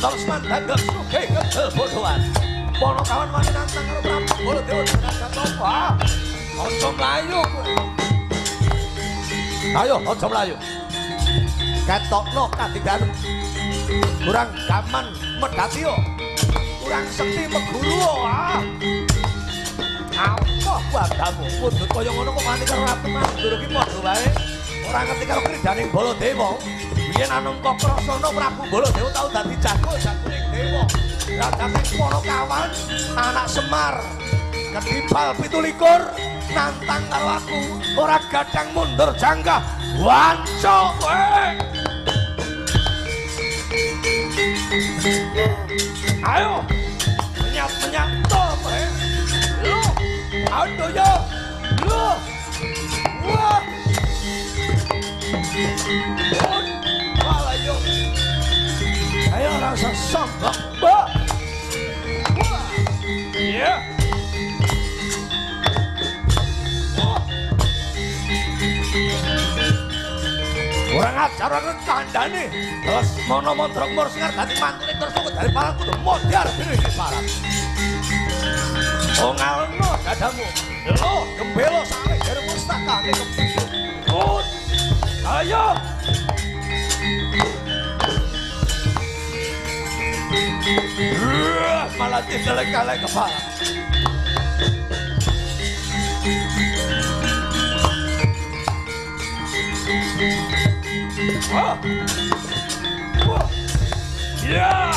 terus mandangga suke kedel bodohan pono kawan wani nantang karo Prabu Baladewa Jagad apa aja mlayu kowe ayo aja mlayu ketokno kadhidan kurang gaman medhati yo kurang sekti meguru apa wadamu mundut kaya ngono kok mani karo Ratu Mandura ki padha wae ora ngerti karo kridaning Baladewa biyen anangka prasana Prabu Baladewa tau dadi jago-jagoning dewa dadi para kawan anak Semar kedibal 17 nantang karo aku ora gadang mundur janggah wanco kowe ayo menyat-menyat to kowe lu aduh yo lu wah ayo ayo rasa sombong wah yeah kurang ajar orang kandane terus mono mondrong mur singar dadi mantune terus kok dari parang kudu modar dhewe iki parang ngalno dadamu lho gembelo sare dari mustakane kepiro ayo malah didelek-delek kepala wah wah ya